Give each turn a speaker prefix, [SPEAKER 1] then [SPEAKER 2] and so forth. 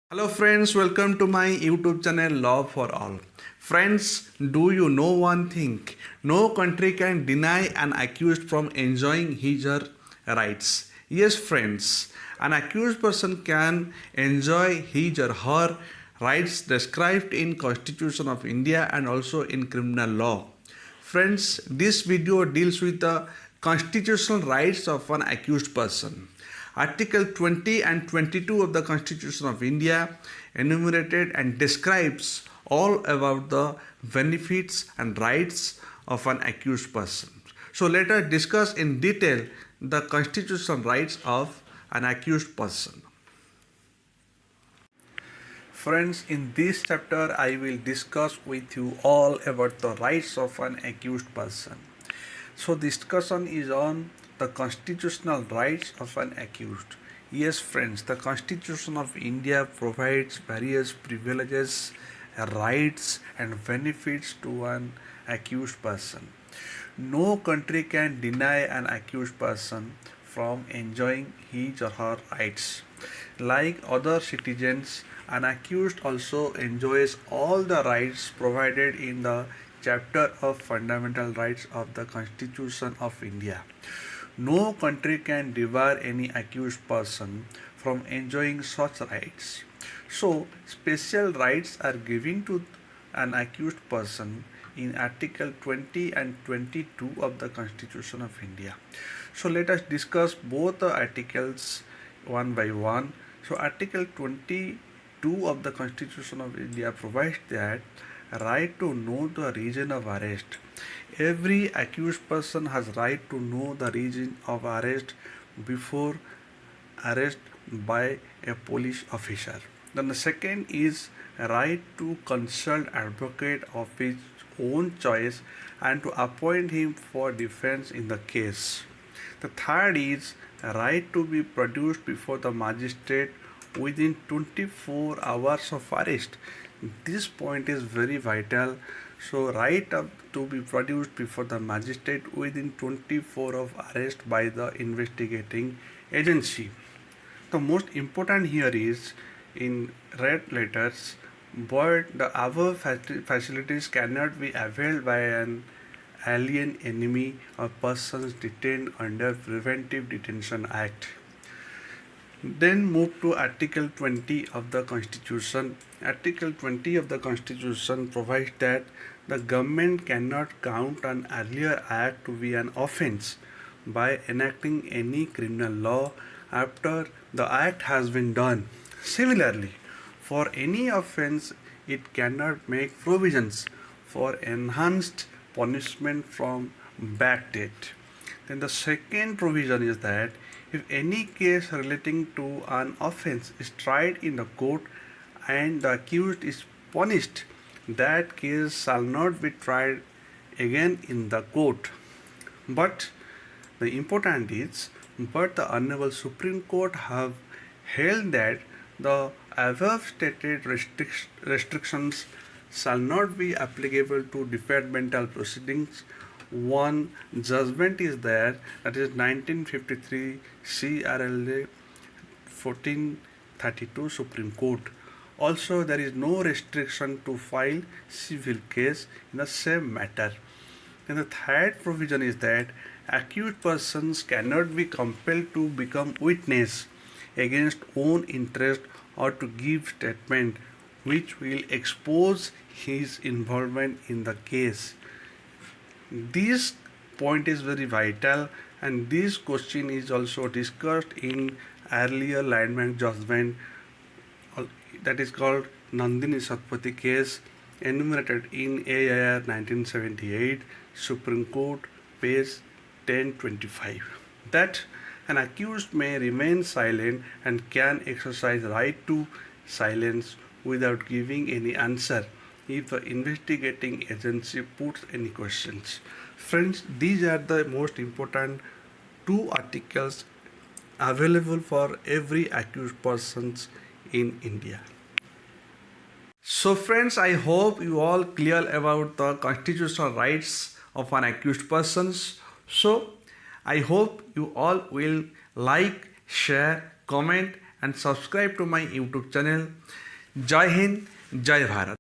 [SPEAKER 1] Hello friends, welcome to my YouTube channel Law for All. Friends, do you know one thing? No country can deny an accused from enjoying his or her rights. Yes friends, an accused person can enjoy his or her rights described in Constitution of India and also in criminal law. Friends, this video deals with the constitutional rights of an accused person. Article 20 and 22 of the Constitution of India enumerated and describes all about the benefits and rights of an accused person. So let us discuss in detail the constitutional rights of an accused person. Friends, in this chapter I will discuss with you all about the rights of an accused person. So discussion is on the constitutional rights of an accused. Yes friends, the Constitution of India provides various privileges, rights and benefits to an accused person. No country can deny an accused person from enjoying his or her rights. Like other citizens, an accused also enjoys all the rights provided in the chapter of fundamental rights of the Constitution of India. No country can debar any accused person from enjoying such rights. So, special rights are given to an accused person in Article 20 and 22 of the Constitution of India. So, let us discuss both the articles one by one. So, Article 22 of the Constitution of India provides that right to know the reason of arrest. Every accused person has right to know the reason of arrest before arrest by a police officer. Then the second is right to consult advocate of his own choice and to appoint him for defense in the case. The third is right to be produced before the magistrate within 24 hours of arrest. This point is very vital. So right to be produced before the magistrate within 24 of arrest by the investigating agency. The most important here is in red letters, but the above facilities cannot be availed by an alien enemy or persons detained under Preventive Detention Act. Then move to Article 20 of the Constitution. Article 20 of the Constitution provides that the government cannot count an earlier act to be an offence by enacting any criminal law after the act has been done. Similarly, for any offence, it cannot make provisions for enhanced punishment from backdate. Then the second provision is that if any case relating to an offence is tried in the court and the accused is punished, that case shall not be tried again in the court. But the important is, but the Honorable Supreme Court have held that the above stated restrictions shall not be applicable to departmental proceedings. One judgment is there, that is 1953 CRLA 1432 Supreme Court. Also, there is no restriction to file civil case in the same matter. And the third provision is that accused persons cannot be compelled to become witness against own interest or to give statement which will expose his involvement in the case. This point is very vital, and this question is also discussed in earlier landmark judgment, that is called Nandini Satpathy case, enumerated in AIR 1978 Supreme Court page 1025, that an accused may remain silent and can exercise right to silence without giving any answer if the investigating agency puts any questions. Friends, these are the most important two articles available for every accused persons in India. So friends, I hope you all clear about the constitutional rights of an accused persons. So I hope you all will like, share, comment and subscribe to my YouTube channel. Jai Hind, Jai Bharat.